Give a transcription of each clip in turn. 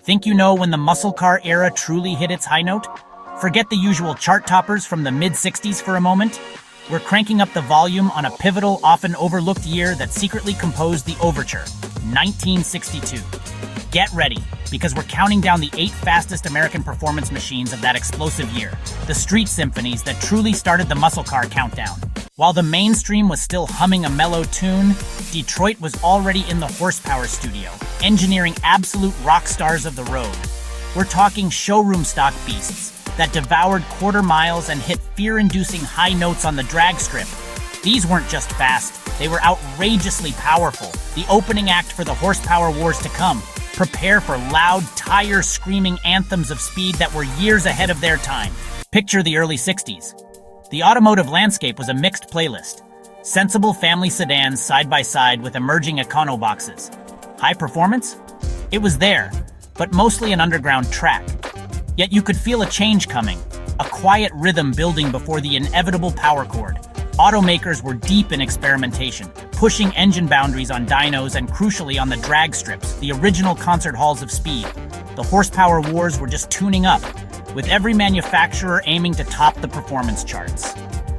Think you know when the muscle car era truly hit its high note? Forget the usual chart toppers from the mid-60s for a moment. We're cranking up the volume on a pivotal, often overlooked year that secretly composed the Overture, 1962. Get ready, because we're counting down the 8 fastest American performance machines of that explosive year, the street symphonies that truly started the muscle car countdown. While the mainstream was still humming a mellow tune, Detroit was already in the horsepower studio, engineering absolute rock stars of the road. We're talking showroom stock beasts that devoured quarter miles and hit fear-inducing high notes on the drag strip. These weren't just fast, they were outrageously powerful, the opening act for the horsepower wars to come. Prepare for loud, tire-screaming anthems of speed that were years ahead of their time. Picture the early 60s. The automotive landscape was a mixed playlist. Sensible family sedans side by side with emerging econo boxes. High performance? It was there, but mostly an underground track. Yet you could feel a change coming, a quiet rhythm building before the inevitable power chord. Automakers were deep in experimentation, pushing engine boundaries on dynos and crucially on the drag strips, the original concert halls of speed. The horsepower wars were just tuning up, with every manufacturer aiming to top the performance charts.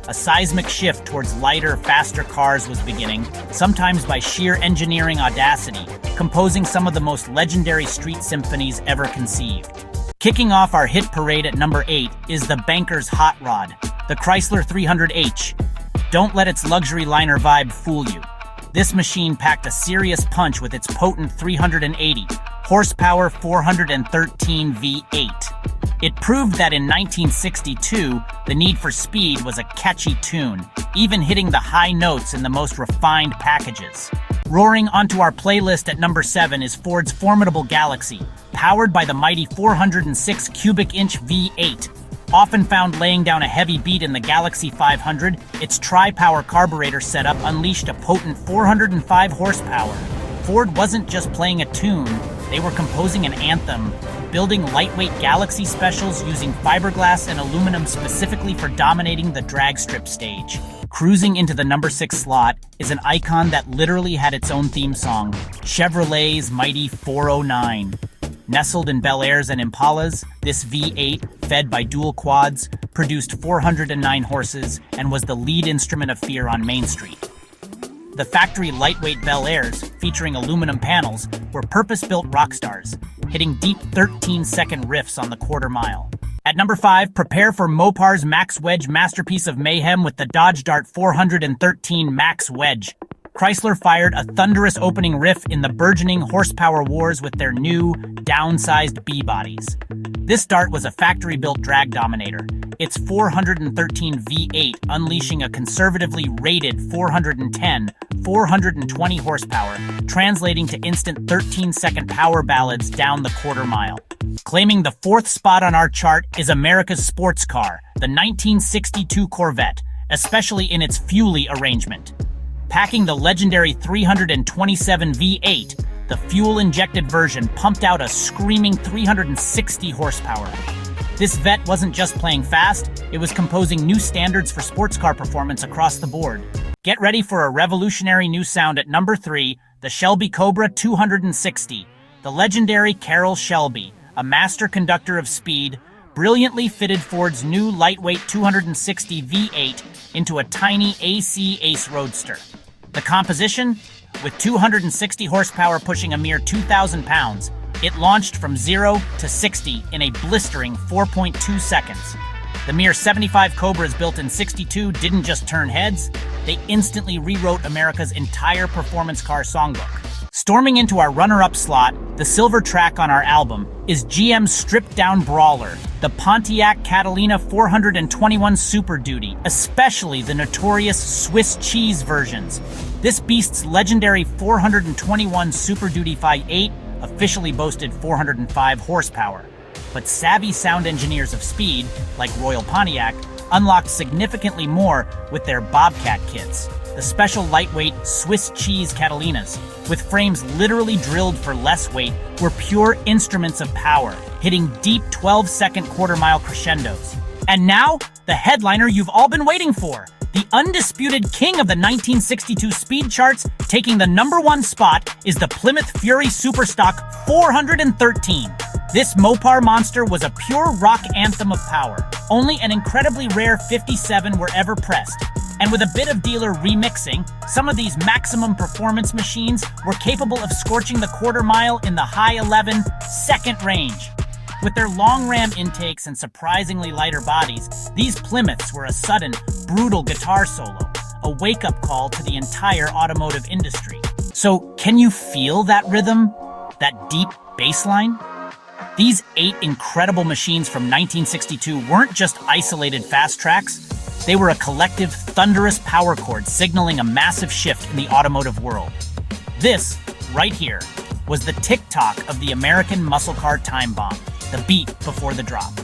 A seismic shift towards lighter, faster cars was beginning, sometimes by sheer engineering audacity, composing some of the most legendary street symphonies ever conceived. Kicking off our hit parade at number 8 is the banker's hot rod, the Chrysler 300H. Don't let its luxury liner vibe fool you. This machine packed a serious punch with its potent 380 horsepower 413 V8. It proved that in 1962, the need for speed was a catchy tune, even hitting the high notes in the most refined packages. Roaring onto our playlist at number 7 is Ford's formidable Galaxie, powered by the mighty 406 cubic inch V8. Often found laying down a heavy beat in the Galaxie 500, its tri-power carburetor setup unleashed a potent 405 horsepower. Ford wasn't just playing a tune, they were composing an anthem, building lightweight Galaxie specials using fiberglass and aluminum specifically for dominating the drag strip stage. Cruising into the number 6 slot is an icon that literally had its own theme song, Chevrolet's mighty 409. Nestled in Bel Airs and Impalas, this V8, fed by dual quads, produced 409 horses and was the lead instrument of fear on Main Street. The factory lightweight Bel Airs, featuring aluminum panels, were purpose-built rock stars, hitting deep 13-second riffs on the quarter mile. At number 5, prepare for Mopar's Max Wedge masterpiece of mayhem with the Dodge Dart 413 Max Wedge. Chrysler fired a thunderous opening riff in the burgeoning horsepower wars with their new, downsized B-bodies. This Dart was a factory-built drag dominator, its 413 V8 unleashing a conservatively rated 420 horsepower, translating to instant 13-second power ballads down the quarter mile. Claiming the 4th spot on our chart is America's sports car, the 1962 Corvette, especially in its Fuelie arrangement. Packing the legendary 327 V8, the fuel-injected version pumped out a screaming 360 horsepower. This vet wasn't just playing fast, it was composing new standards for sports car performance across the board. Get ready for a revolutionary new sound at number 3, the Shelby Cobra 260. The legendary Carroll Shelby, a master conductor of speed, brilliantly fitted Ford's new lightweight 260 V8 into a tiny AC Ace Roadster. The composition? With 260 horsepower pushing a mere 2,000 pounds, it launched from 0 to 60 in a blistering 4.2 seconds. The mere 75 Cobras built in 62 didn't just turn heads, they instantly rewrote America's entire performance car songbook. Storming into our runner-up slot, the silver track on our album, is GM's stripped-down Brawler, the Pontiac Catalina 421 Super Duty, especially the notorious Swiss cheese versions. This beast's legendary 421 Super Duty 5.8 officially boasted 405 horsepower. But savvy sound engineers of speed, like Royal Pontiac, unlocked significantly more with their Bobcat kits, the special lightweight Swiss cheese Catalinas, with frames literally drilled for less weight, were pure instruments of power, hitting deep 12-second quarter-mile crescendos. And now, the headliner you've all been waiting for, the undisputed king of the 1962 speed charts, taking the number 1 spot is the Plymouth Fury Super Stock 413. This Mopar monster was a pure rock anthem of power. Only an incredibly rare 57 were ever pressed. And with a bit of dealer remixing, some of these maximum performance machines were capable of scorching the quarter mile in the high 11-second range. With their long ram intakes and surprisingly lighter bodies, these Plymouths were a sudden, brutal guitar solo, a wake-up call to the entire automotive industry. So, can you feel that rhythm? That deep bass line? These 8 incredible machines from 1962 weren't just isolated fast tracks. They were a collective, thunderous power chord signaling a massive shift in the automotive world. This, right here, was the tick-tock of the American muscle car time bomb, the beat before the drop.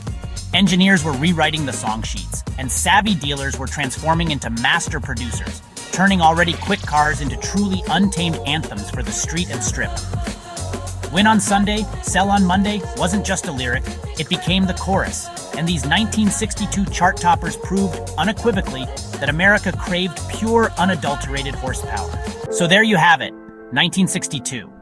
Engineers were rewriting the song sheets, and savvy dealers were transforming into master producers, turning already quick cars into truly untamed anthems for the street and strip. Win on Sunday, sell on Monday wasn't just a lyric, it became the chorus, and these 1962 chart toppers proved unequivocally that America craved pure, unadulterated horsepower. So there you have it, 1962.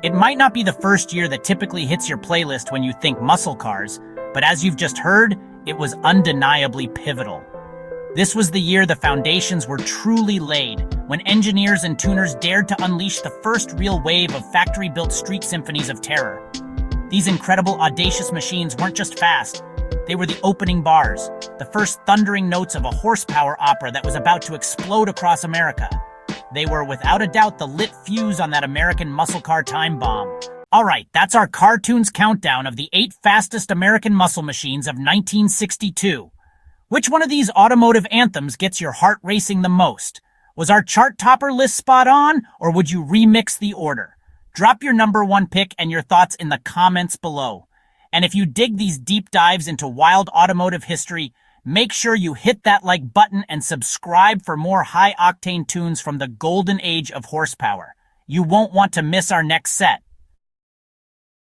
It might not be the first year that typically hits your playlist when you think muscle cars, but as you've just heard, it was undeniably pivotal. This was the year the foundations were truly laid, when engineers and tuners dared to unleash the first real wave of factory-built street symphonies of terror. These incredible, audacious machines weren't just fast, they were the opening bars, the first thundering notes of a horsepower opera that was about to explode across America. They were without a doubt the lit fuse on that American muscle car time bomb. Alright, that's our cartoons countdown of the 8 fastest American muscle machines of 1962. Which one of these automotive anthems gets your heart racing the most? Was our chart topper list spot on, or would you remix the order? Drop your number 1 pick and your thoughts in the comments below. And if you dig these deep dives into wild automotive history, make sure you hit that like button and subscribe for more high-octane tunes from the golden age of horsepower. You won't want to miss our next set.